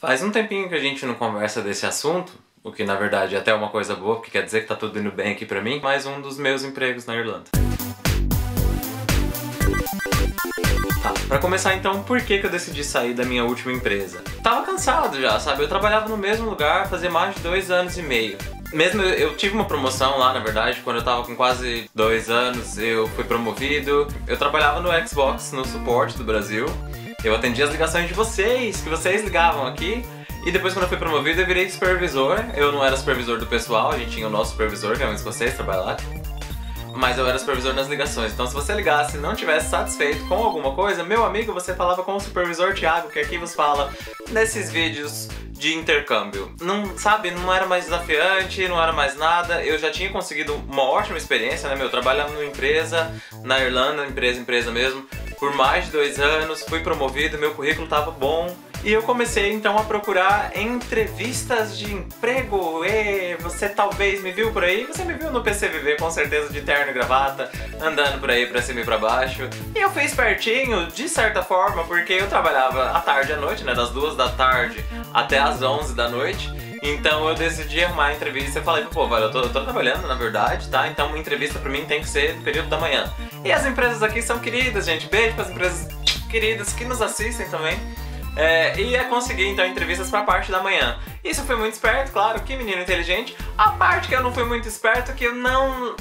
Faz um tempinho que a gente não conversa desse assunto, o que na verdade é até uma coisa boa, porque quer dizer que tá tudo indo bem aqui pra mim, mais um dos meus empregos na Irlanda. Tá, pra começar então, por que eu decidi sair da minha última empresa? Tava cansado já, sabe? Eu trabalhava no mesmo lugar fazia mais de 2 anos e meio. Mesmo eu tive uma promoção lá, na verdade, quando eu tava com quase 2 anos, eu fui promovido. Eu trabalhava no Xbox, no suporte do Brasil. Eu atendia as ligações de vocês, que vocês ligavam aqui. E depois, quando eu fui promovido, eu virei supervisor. Eu não era supervisor do pessoal, a gente tinha o nosso supervisor, que é um escocês, trabalha lá. Mas eu era supervisor nas ligações. Então, se você ligasse e não estivesse satisfeito com alguma coisa, meu amigo, você falava com o supervisor Thiago, que aqui vos fala nesses vídeos de intercâmbio. Não, sabe, não era mais desafiante, não era mais nada. Eu já tinha conseguido uma ótima experiência, né, meu? Trabalhando numa empresa, na Irlanda, empresa mesmo, por mais de 2 anos, fui promovido, meu currículo tava bom. E eu comecei então a procurar entrevistas de emprego. E você talvez me viu por aí, você me viu no PCVV com certeza de terno e gravata, andando por aí pra cima e pra baixo. E eu fui espertinho, de certa forma, porque eu trabalhava à tarde e à noite, né, das 2 da tarde até as 11 da noite. Então eu decidi arrumar a entrevista e falei, pô, velho, eu tô trabalhando na verdade, tá? Então uma entrevista pra mim tem que ser no período da manhã. E as empresas aqui são queridas, gente. Beijo pras empresas queridas que nos assistem também. E ia conseguir então entrevistas pra parte da manhã. Isso foi muito esperto, claro, que menino inteligente. A parte que eu não fui muito esperto, que eu não...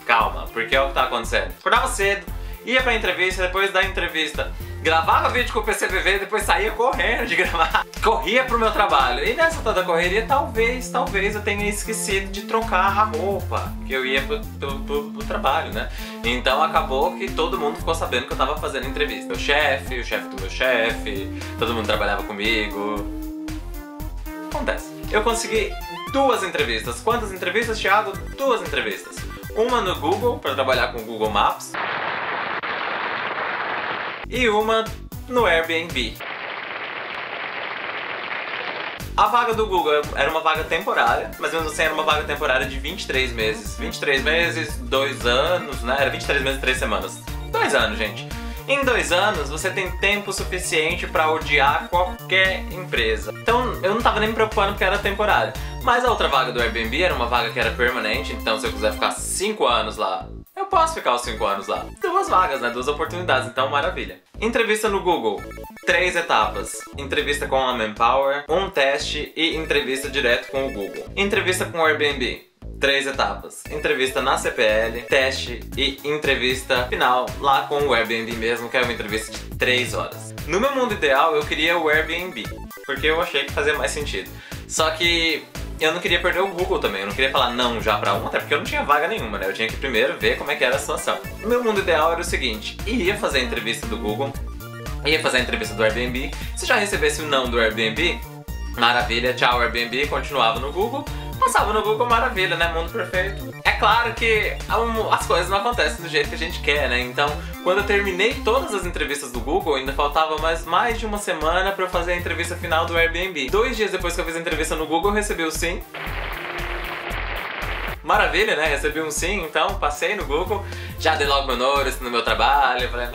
Calma, porque é o que tá acontecendo. Acordava cedo, ia pra entrevista, depois da entrevista gravava vídeo com o PCVV, depois saía correndo de gravar. Corria pro meu trabalho. E nessa toda correria, talvez eu tenha esquecido de trocar a roupa que eu ia pro trabalho, né? Então acabou que todo mundo ficou sabendo que eu tava fazendo entrevista. O chefe do meu chefe, todo mundo trabalhava comigo. Acontece. Eu consegui 2 entrevistas. Quantas entrevistas, Thiago? 2 entrevistas. Uma no Google, pra trabalhar com o Google Maps. E uma no Airbnb. A vaga do Google era uma vaga temporária, mas mesmo assim era uma vaga temporária de 23 meses. 23 meses, 2 anos, né? Era 23 meses e 3 semanas. 2 anos, gente. Em 2 anos, você tem tempo suficiente pra odiar qualquer empresa. Então, eu não tava nem me preocupando porque era temporária. Mas a outra vaga do Airbnb era uma vaga que era permanente, então se eu quiser ficar 5 anos lá, eu posso ficar os 5 anos lá. 2 vagas, né? 2 oportunidades, então maravilha. Entrevista no Google. 3 etapas. Entrevista com a Manpower, 1 teste e entrevista direto com o Google. Entrevista com o Airbnb. 3 etapas. Entrevista na CPL, teste e entrevista final lá com o Airbnb mesmo, que é uma entrevista de 3 horas. No meu mundo ideal, eu queria o Airbnb, porque eu achei que fazia mais sentido. Só que eu não queria perder o Google também, eu não queria falar não já pra um, até porque eu não tinha vaga nenhuma, né? Eu tinha que primeiro ver como é que era a situação. O meu mundo ideal era o seguinte, ia fazer a entrevista do Google, ia fazer a entrevista do Airbnb, se já recebesse o não do Airbnb, maravilha, tchau Airbnb, continuava no Google, passava no Google, maravilha, né? Mundo perfeito. É claro que as coisas não acontecem do jeito que a gente quer, né? Então, quando eu terminei todas as entrevistas do Google, ainda faltava mais de uma semana pra eu fazer a entrevista final do Airbnb. 2 dias depois que eu fiz a entrevista no Google, eu recebi o sim. Maravilha, né? Recebi um sim, então passei no Google, já dei logo meu notice no meu trabalho, falei,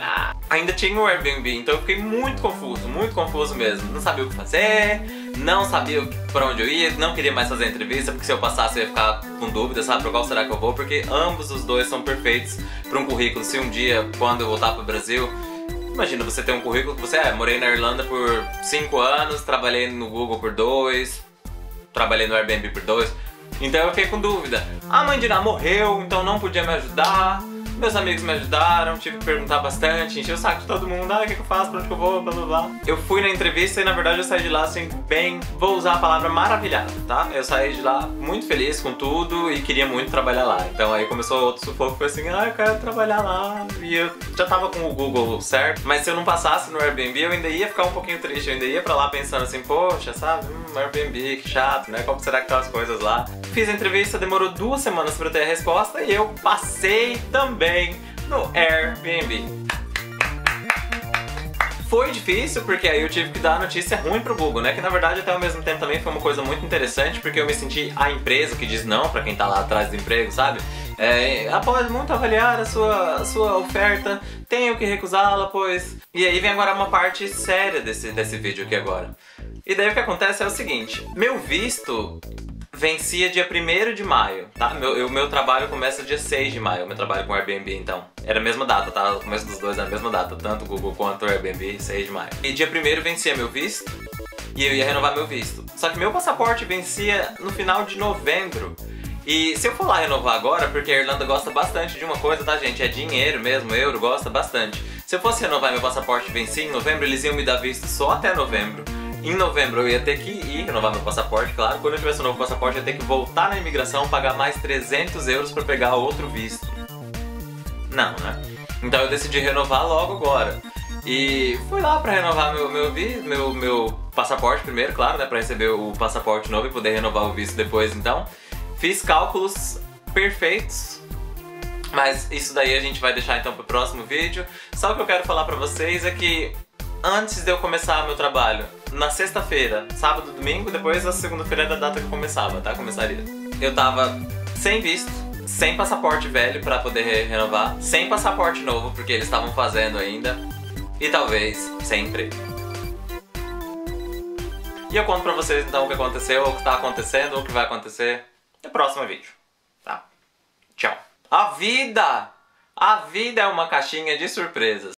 ainda tinha o Airbnb, então eu fiquei muito confuso mesmo. Não sabia o que fazer, não sabia pra onde eu ia, não queria mais fazer a entrevista, porque se eu passasse eu ia ficar com dúvida, sabe, pra qual será que eu vou, porque ambos os dois são perfeitos pra um currículo. Se um dia, quando eu voltar pro Brasil, imagina você ter um currículo que você, morei na Irlanda por 5 anos, trabalhei no Google por 2, trabalhei no Airbnb por 2, então eu fiquei com dúvida. A mãe de Ná morreu, então não podia me ajudar. Meus amigos me ajudaram, tive que perguntar bastante, enchi o saco de todo mundo, o que eu faço, pra onde que eu vou, blá blá blá. Eu fui na entrevista e na verdade eu saí de lá assim, vou usar a palavra maravilhado, tá? Eu saí de lá muito feliz com tudo e queria muito trabalhar lá. Então aí começou outro sufoco, foi assim, eu quero trabalhar lá. E eu já tava com o Google certo, mas se eu não passasse no Airbnb eu ainda ia ficar um pouquinho triste, eu ainda ia pra lá pensando assim, poxa, sabe, Airbnb, que chato, né? Como será que estão as coisas lá? Fiz a entrevista, demorou 2 semanas pra eu ter a resposta e eu passei também no Airbnb. Foi difícil, porque aí eu tive que dar a notícia ruim pro Google, né? Que na verdade até ao mesmo tempo também foi uma coisa muito interessante, porque eu me senti a empresa que diz não pra quem tá lá atrás do emprego, sabe? Após muito avaliar a sua oferta, tenho que recusá-la, pois... E aí vem agora uma parte séria desse vídeo aqui agora. E daí o que acontece é o seguinte, meu visto vencia dia 1º de maio, tá? Meu trabalho começa dia 6 de maio, meu trabalho com o Airbnb, então. Era a mesma data, tá? O começo dos dois era a mesma data, tanto o Google quanto o Airbnb, 6 de maio. E dia 1º vencia meu visto, e eu ia renovar meu visto. Só que meu passaporte vencia no final de novembro. E se eu for lá renovar agora, porque a Irlanda gosta bastante de uma coisa, tá, gente? É dinheiro mesmo, euro, gosta bastante. Se eu fosse renovar meu passaporte vencia em novembro, eles iam me dar visto só até novembro. Em novembro eu ia ter que ir renovar meu passaporte, claro. Quando eu tivesse um novo passaporte eu ia ter que voltar na imigração, pagar mais 300 euros pra pegar outro visto. Não, né? Então eu decidi renovar logo agora. E fui lá pra renovar meu passaporte primeiro, claro, né? Pra receber o passaporte novo e poder renovar o visto depois, então. Fiz cálculos perfeitos. Mas isso daí a gente vai deixar então pro próximo vídeo. Só o que eu quero falar pra vocês é que antes de eu começar meu trabalho, na sexta-feira, sábado, domingo, depois a segunda-feira era a data que começava, tá? Começaria. Eu tava sem visto, sem passaporte velho pra poder renovar, sem passaporte novo, porque eles estavam fazendo ainda, e talvez sem emprego. E eu conto pra vocês então o que aconteceu, o que tá acontecendo, o que vai acontecer no próximo vídeo, tá? Tchau. A vida é uma caixinha de surpresas.